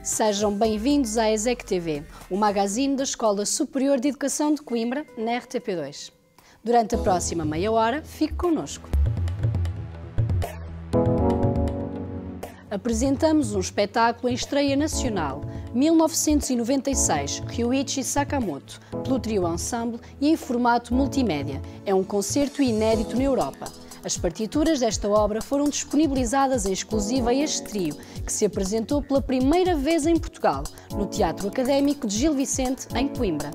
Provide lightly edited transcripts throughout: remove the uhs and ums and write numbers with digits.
Sejam bem-vindos à ESEC TV, o magazine da Escola Superior de Educação de Coimbra, na RTP2. Durante a próxima meia hora, fique connosco. Apresentamos um espetáculo em estreia nacional, 1996, Ryuichi Sakamoto, pelo Trio Ensemble e em formato multimédia. É um concerto inédito na Europa. As partituras desta obra foram disponibilizadas em exclusiva a este trio, que se apresentou pela primeira vez em Portugal, no Teatro Académico de Gil Vicente, em Coimbra.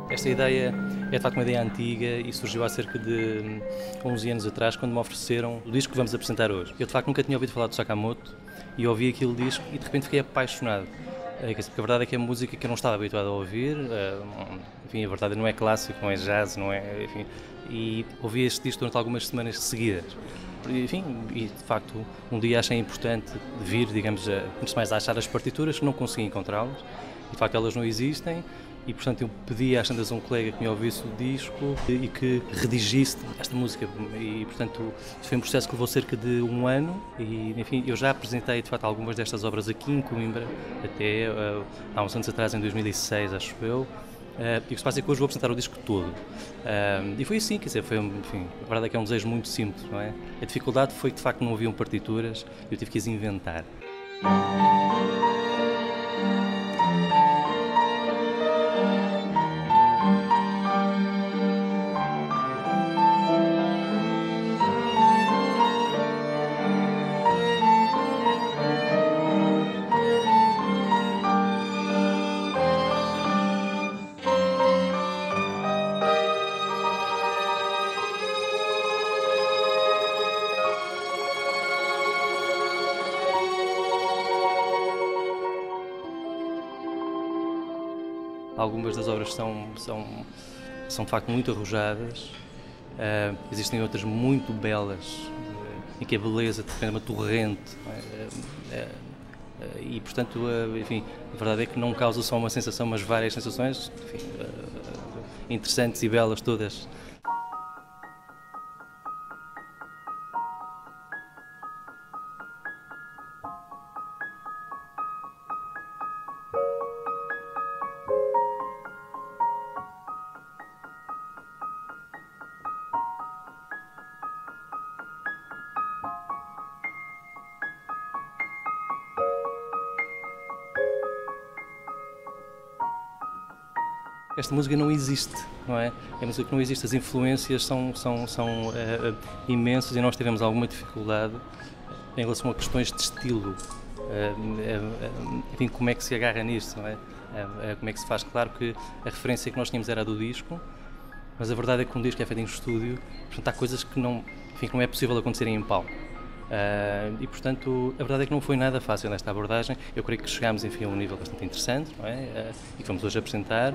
Esta ideia é de facto uma ideia antiga e surgiu há cerca de 11 anos atrás, quando me ofereceram o disco que vamos apresentar hoje. Eu de facto nunca tinha ouvido falar do Sakamoto e ouvi aquele disco e de repente fiquei apaixonado. Porque a verdade é que é música que eu não estava habituado a ouvir, enfim, a verdade não é clássico, não é jazz, não é, enfim, e ouvi este disco durante algumas semanas seguidas. Enfim, e de facto um dia achei importante vir, digamos, antes de mais a achar as partituras, que não consegui encontrá-las, e de facto elas não existem. E, portanto, eu pedi às tantas a um colega que me ouvisse o disco e que redigisse esta música. E, portanto, foi um processo que levou cerca de um ano e, enfim, eu já apresentei, de facto, algumas destas obras aqui em Coimbra, até há uns anos atrás, em 2006, acho eu. E o que se passa é que hoje vou apresentar o disco todo. E foi assim, quer dizer, foi, enfim, a verdade é que é um desejo muito simples, não é? A dificuldade foi que, de facto, não haviam partituras e eu tive que as inventar. Algumas das obras são de facto muito arrojadas, existem outras muito belas, em que a beleza depende de uma torrente, e portanto, enfim, a verdade é que não causa só uma sensação, mas várias sensações, enfim, interessantes e belas todas. Esta música não existe, não é? É música que não existe, as influências são imensas e nós tivemos alguma dificuldade em relação a questões de estilo. Enfim, como é que se agarra nisto, não é? Como é que se faz? Claro que a referência que nós tínhamos era a do disco, mas a verdade é que um disco é feito em estúdio, portanto há coisas que não, enfim, que não é possível acontecerem em palco. E, portanto, a verdade é que não foi nada fácil nesta abordagem. Eu creio que chegámos, enfim, a um nível bastante interessante, não é? E que vamos hoje apresentar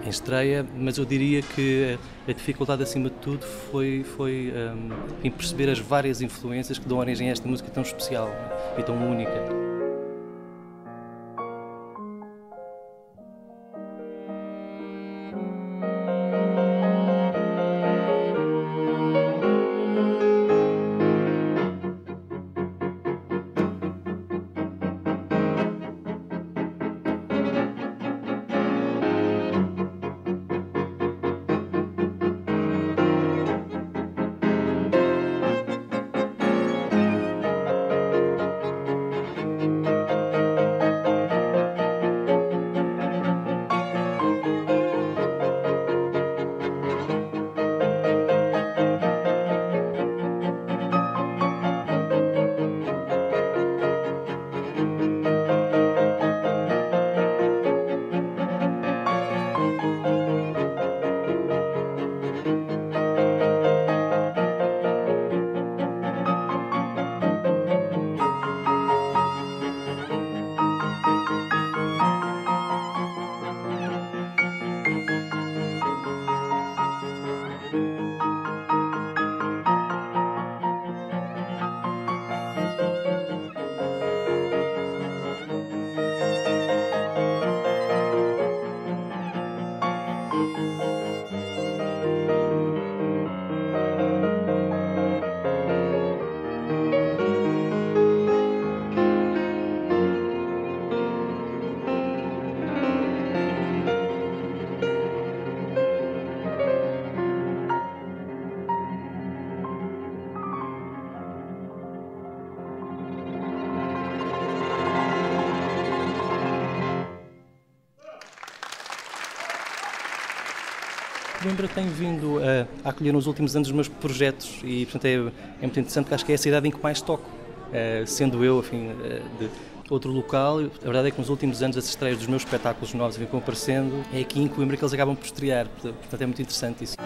em estreia, mas eu diria que a dificuldade, acima de tudo, foi em perceber as várias influências que dão origem a esta música tão especial, não é? E tão única. Coimbra tem vindo a acolher nos últimos anos os meus projetos e, portanto, é muito interessante porque acho que é a cidade em que mais toco, sendo eu, enfim, de outro local. A verdade é que nos últimos anos as estreias dos meus espetáculos novos vêm aparecendo, é aqui em Coimbra que eles acabam por estrear, portanto é muito interessante isso.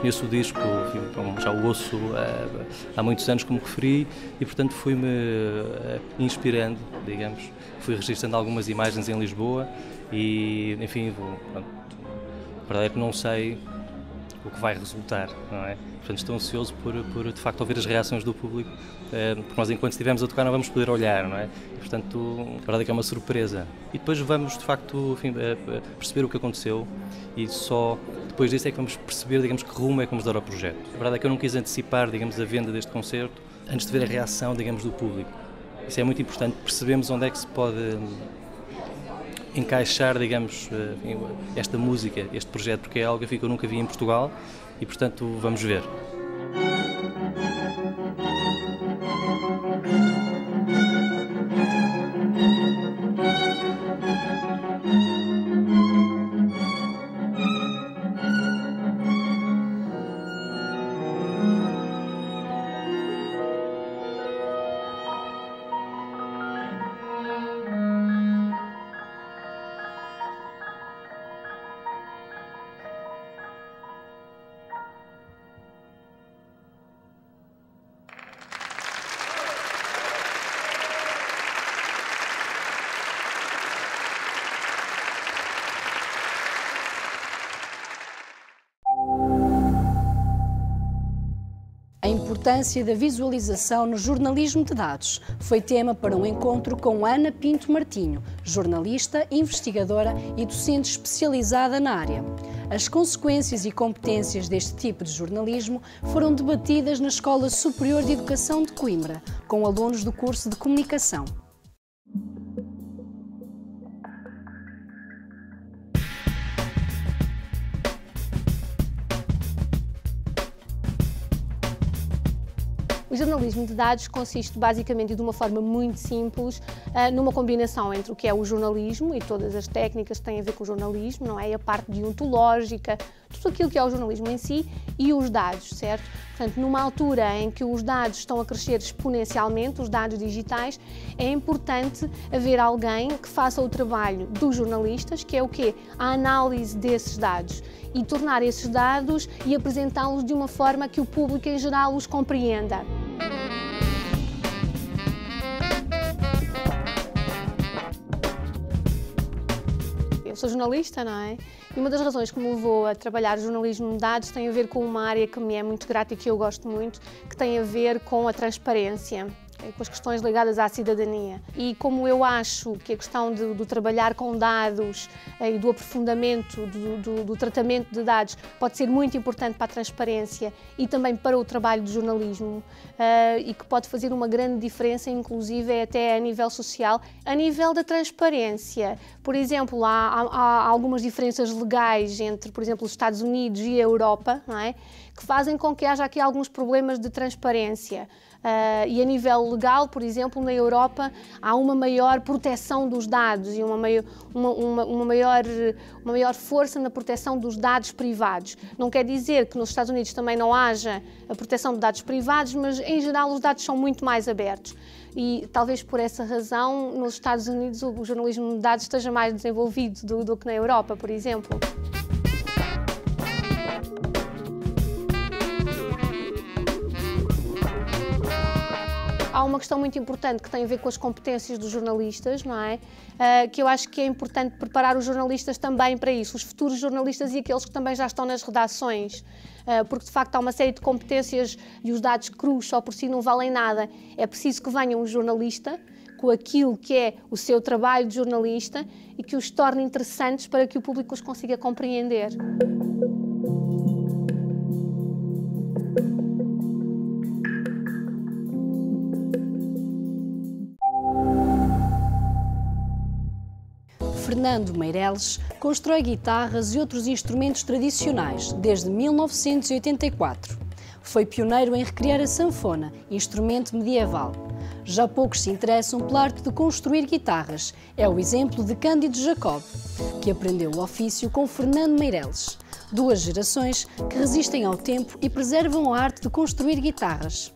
Conheço o disco, enfim, já o ouço há muitos anos, como referi, e portanto fui-me inspirando, digamos, fui registrando algumas imagens em Lisboa e, enfim, a verdade é que não sei o que vai resultar, não é? Portanto, estou ansioso por de facto ouvir as reações do público, porque nós enquanto estivermos a tocar não vamos poder olhar, não é? E, portanto, a verdade é que é uma surpresa. E depois vamos de facto, enfim, perceber o que aconteceu e só depois disso é que vamos perceber, digamos, que rumo é que vamos dar ao projeto. A verdade é que eu não quis antecipar, digamos, a venda deste concerto antes de ver a reação, digamos, do público. Isso é muito importante, percebemos onde é que se pode encaixar, digamos, esta música, este projeto, porque é algo que eu nunca vi em Portugal e, portanto, vamos ver. A importância da visualização no jornalismo de dados foi tema para um encontro com Ana Pinto Martinho, jornalista, investigadora e docente especializada na área. As consequências e competências deste tipo de jornalismo foram debatidas na Escola Superior de Educação de Coimbra, com alunos do curso de Comunicação. O jornalismo de dados consiste basicamente de uma forma muito simples numa combinação entre o que é o jornalismo e todas as técnicas que têm a ver com o jornalismo, não é? A parte deontológica, tudo aquilo que é o jornalismo em si e os dados, certo? Portanto, numa altura em que os dados estão a crescer exponencialmente, os dados digitais, é importante haver alguém que faça o trabalho dos jornalistas, que é o quê? A análise desses dados e tornar esses dados e apresentá-los de uma forma que o público em geral os compreenda. Eu sou jornalista, não é? E uma das razões que me levou a trabalhar jornalismo de dados tem a ver com uma área que me é muito grata e que eu gosto muito, que tem a ver com a transparência, com as questões ligadas à cidadania. E como eu acho que a questão do trabalhar com dados e do aprofundamento do tratamento de dados pode ser muito importante para a transparência e também para o trabalho de jornalismo e que pode fazer uma grande diferença, inclusive até a nível social. A nível da transparência, por exemplo, há algumas diferenças legais entre, por exemplo, os Estados Unidos e a Europa, não é? Que fazem com que haja aqui alguns problemas de transparência. E a nível legal, por exemplo, na Europa há uma maior proteção dos dados e uma maior força na proteção dos dados privados. Não quer dizer que nos Estados Unidos também não haja a proteção de dados privados, mas em geral os dados são muito mais abertos. E talvez por essa razão nos Estados Unidos o jornalismo de dados esteja mais desenvolvido do que na Europa, por exemplo. Há uma questão muito importante que tem a ver com as competências dos jornalistas, não é? Que eu acho que é importante preparar os jornalistas também para isso, os futuros jornalistas e aqueles que também já estão nas redações, porque de facto há uma série de competências e os dados crus só por si não valem nada. É preciso que venha um jornalista com aquilo que é o seu trabalho de jornalista e que os torne interessantes para que o público os consiga compreender. Fernando Meireles constrói guitarras e outros instrumentos tradicionais desde 1984. Foi pioneiro em recriar a sanfona, instrumento medieval. Já poucos se interessam pela arte de construir guitarras. É o exemplo de Cândido Jacob, que aprendeu o ofício com Fernando Meireles. Duas gerações que resistem ao tempo e preservam a arte de construir guitarras.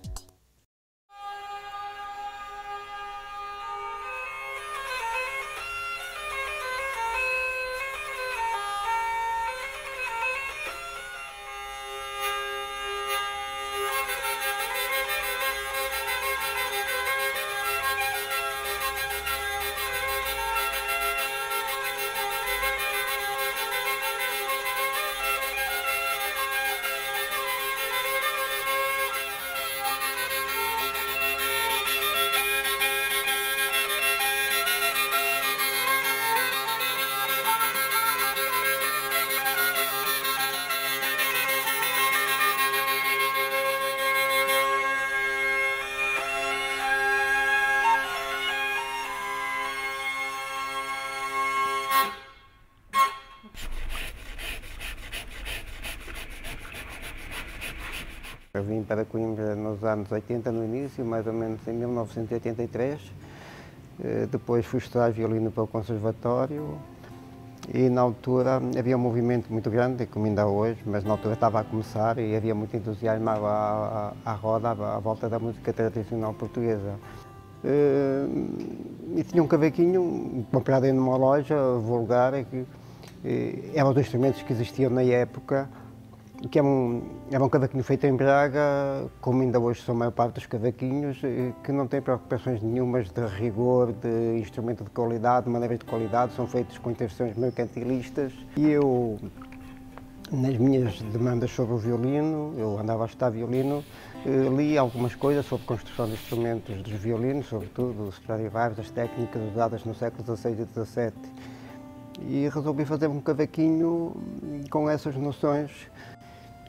Eu vim para Coimbra nos anos 80, no início, mais ou menos em 1983. Depois fui estudar violino para o Conservatório e na altura havia um movimento muito grande, como ainda há hoje, mas na altura estava a começar e havia muito entusiasmo à roda, à volta da música tradicional portuguesa. E tinha um cavaquinho comprado em uma loja vulgar, que era um dos instrumentos que existiam na época, que era um cavaquinho feito em Braga, como ainda hoje são a maior parte dos cavaquinhos, que não tem preocupações nenhumas de rigor, de instrumento de qualidade, de maneiras de qualidade, são feitos com intenções mercantilistas. E eu, nas minhas demandas sobre o violino, eu andava a estudar violino, li algumas coisas sobre construção de instrumentos dos violinos, sobretudo os Stradivarius, as técnicas usadas no século XVI e XVII. E resolvi fazer um cavaquinho com essas noções.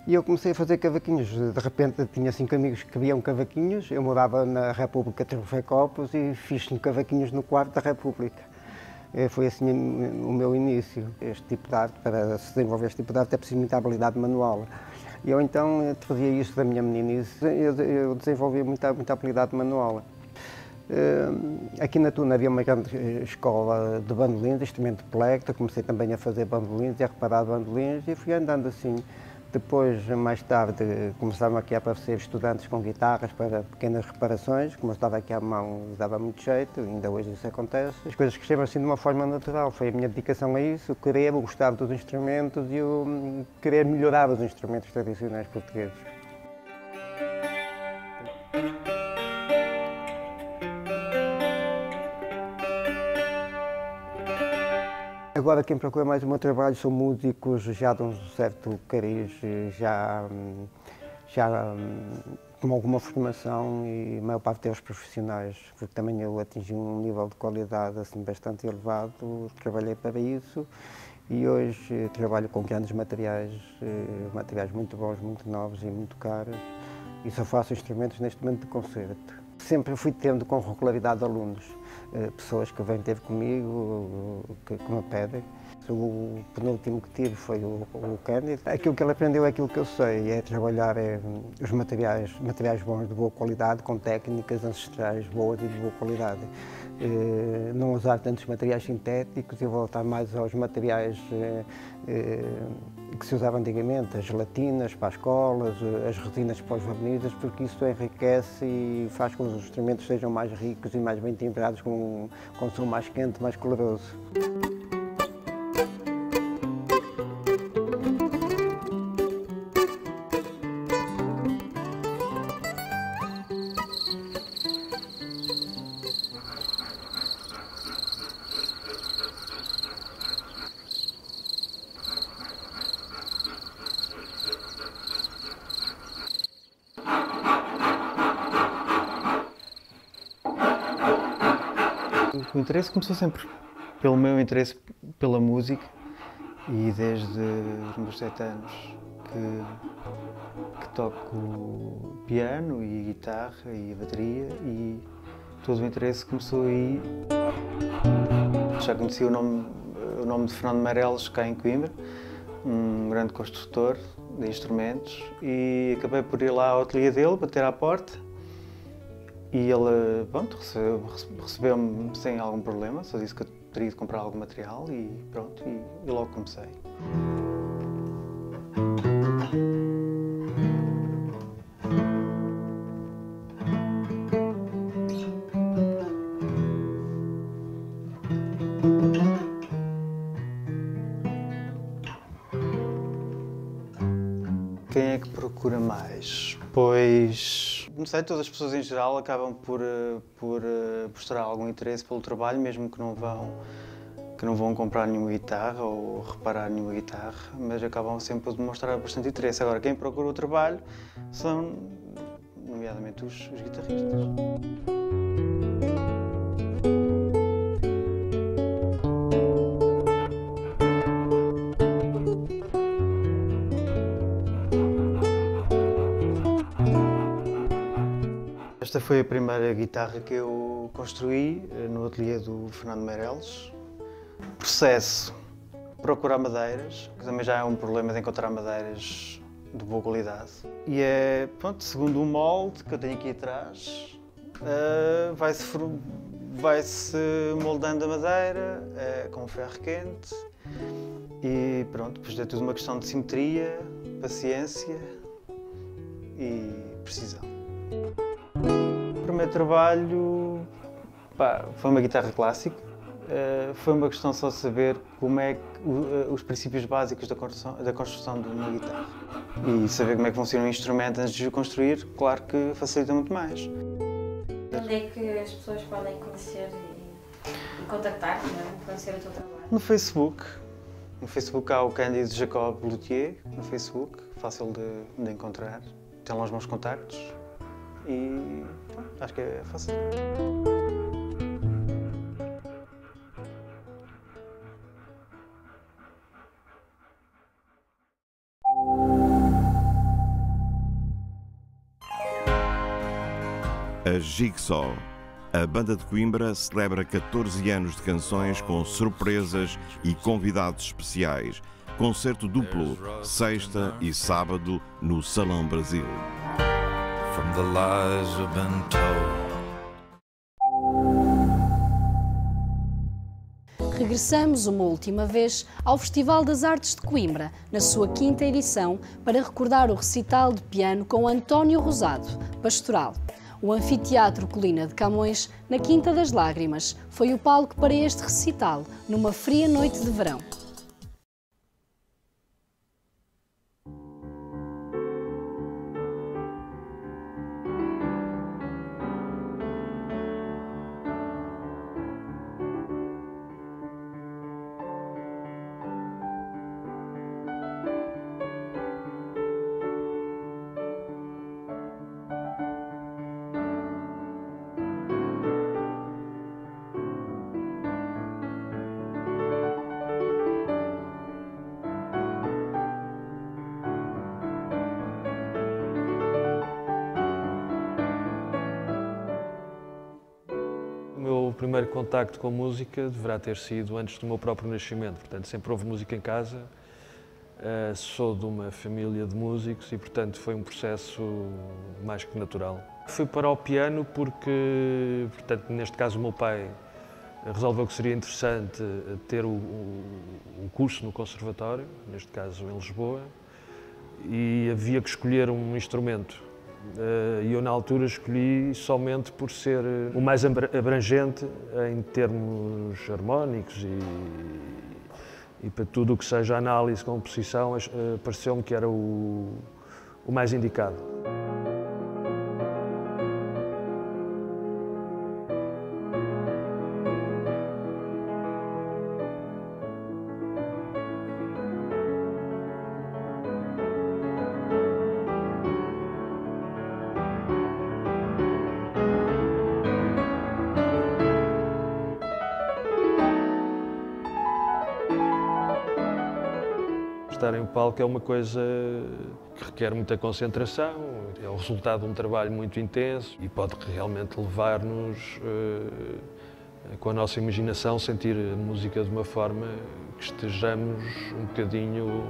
E eu comecei a fazer cavaquinhos. De repente tinha 5 amigos que queriam cavaquinhos. Eu morava na República de Trofécopos e fiz 5 cavaquinhos no quarto da República. Foi assim o meu início. Este tipo de arte, para se desenvolver este tipo de arte, é preciso muita habilidade manual. E eu então trazia isso da minha meninice, eu desenvolvi muita habilidade manual. Aqui na Tuna havia uma grande escola de bandolins, instrumento de plectro, comecei também a fazer bandolins e a reparar bandolins e fui andando assim. Depois, mais tarde, começaram aqui a aparecer estudantes com guitarras para pequenas reparações, como eu estava aqui à mão, dava muito jeito, ainda hoje isso acontece. As coisas cresceram assim de uma forma natural, foi a minha dedicação a isso, o querer, o gostar dos instrumentos e o querer melhorar os instrumentos tradicionais portugueses. Agora quem procura mais o meu trabalho são músicos já de um certo cariz, já com alguma formação e a maior parte deles profissionais, porque também eu atingi um nível de qualidade assim, bastante elevado, trabalhei para isso e hoje trabalho com grandes materiais, materiais muito bons, muito novos e muito caros e só faço instrumentos neste momento de concerto. Sempre fui tendo com regularidade alunos, pessoas que vêm ter comigo, que me pedem. O penúltimo que tive foi o Cândido. Aquilo que ele aprendeu é aquilo que eu sei, é trabalhar os materiais bons, de boa qualidade, com técnicas ancestrais boas e de boa qualidade. Não usar tantos materiais sintéticos e voltar mais aos materiais que se usavam antigamente, as gelatinas para as colas, as resinas para os vernizes, porque isso enriquece e faz com que os instrumentos sejam mais ricos e mais bem timbrados, com um som mais quente, mais coloroso. O interesse começou sempre pelo meu interesse pela música e desde os meus 7 anos que toco piano e guitarra e bateria e todo o interesse começou aí. Já conheci o nome de Fernando Meireles cá em Coimbra, um grande construtor de instrumentos e acabei por ir lá ao ateliê dele, bater à porta. E ele, pronto, recebeu-me sem algum problema, só disse que eu teria de comprar algum material e pronto, e logo comecei. Quem é que procura mais? Pois, não sei, todas as pessoas em geral acabam por mostrar algum interesse pelo trabalho, mesmo que não vão comprar nenhuma guitarra ou reparar nenhuma guitarra, mas acabam sempre por demonstrar bastante interesse. Agora, quem procura o trabalho são, nomeadamente, os guitarristas. Esta foi a primeira guitarra que eu construí no ateliê do Fernando Meireles. Processo: procurar madeiras, que também já é um problema de encontrar madeiras de boa qualidade. E é, pronto, segundo o molde que eu tenho aqui atrás, vai-se moldando a madeira com ferro quente e pronto, depois é tudo uma questão de simetria, paciência e precisão. O primeiro trabalho foi uma guitarra clássica. Foi uma questão só de saber como é que, os princípios básicos da construção de uma guitarra. E saber como é que funciona o instrumento antes de o construir, claro que facilita muito mais. Onde é que as pessoas podem conhecer e contactar-te, conhecer o teu trabalho? No Facebook. No Facebook há o Cândido Jacob Luthier, no Facebook, fácil de encontrar. Tem lá os meus contactos e acho que é fácil. A Jigsaw. A banda de Coimbra celebra 14 anos de canções com surpresas e convidados especiais. Concerto duplo, sexta e sábado, no Salão Brasil. From the lies we've been told. Regressamos uma última vez ao Festival das Artes de Coimbra, na sua 5ª edição, para recordar o recital de piano com António Rosado, Pastoral. O Anfiteatro Colina de Camões, na Quinta das Lágrimas, foi o palco para este recital, numa fria noite de verão. O primeiro contacto com música deverá ter sido antes do meu próprio nascimento, portanto sempre houve música em casa, sou de uma família de músicos e portanto foi um processo mais que natural. Fui para o piano porque, portanto, neste caso o meu pai resolveu que seria interessante ter um curso no conservatório, neste caso em Lisboa, e havia que escolher um instrumento. E eu, na altura, escolhi somente por ser o mais abrangente em termos harmónicos e para tudo o que seja análise, composição, pareceu-me que era o mais indicado. Estar em palco é uma coisa que requer muita concentração, é o resultado de um trabalho muito intenso e pode realmente levar-nos, com a nossa imaginação, sentir a música de uma forma que estejamos um bocadinho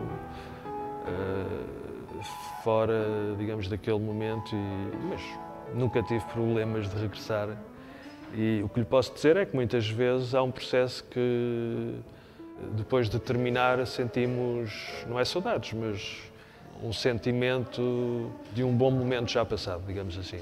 fora, digamos, daquele momento, mas nunca tive problemas de regressar. E o que lhe posso dizer é que muitas vezes há um processo que depois de terminar sentimos, não é saudades, mas um sentimento de um bom momento já passado, digamos assim.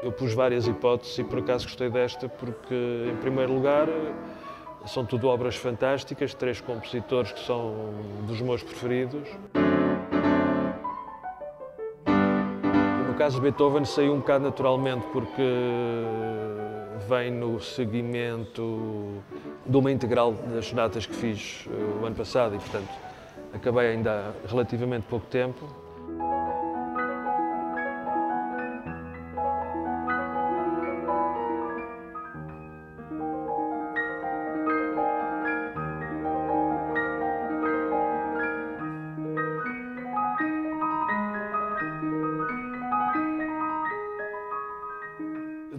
Eu pus várias hipóteses e por acaso gostei desta porque, em primeiro lugar, são tudo obras fantásticas, 3 compositores que são dos meus preferidos. No caso de Beethoven saiu um bocado naturalmente porque vem no seguimento de uma integral das sonatas que fiz o ano passado e, portanto, acabei ainda há relativamente pouco tempo.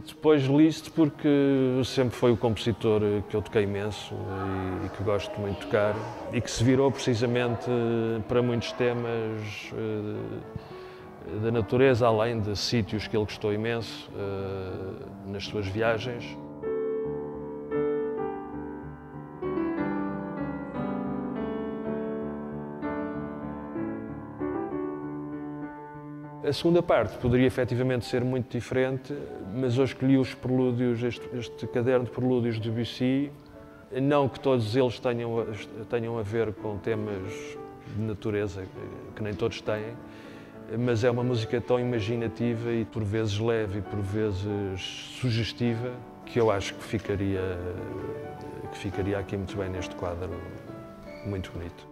Depois Liszt porque sempre foi o compositor que eu toquei imenso e que gosto muito de tocar e que se virou precisamente para muitos temas da natureza, além de sítios que ele gostou imenso nas suas viagens. A segunda parte poderia efetivamente ser muito diferente, mas eu escolhi os prelúdios, este caderno de prelúdios de Debussy, não que todos eles tenham a ver com temas de natureza, que nem todos têm, mas é uma música tão imaginativa e por vezes leve e por vezes sugestiva, que eu acho que ficaria aqui muito bem neste quadro, muito bonito.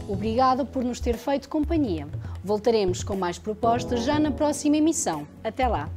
Obrigada por nos ter feito companhia. Voltaremos com mais propostas já na próxima emissão. Até lá!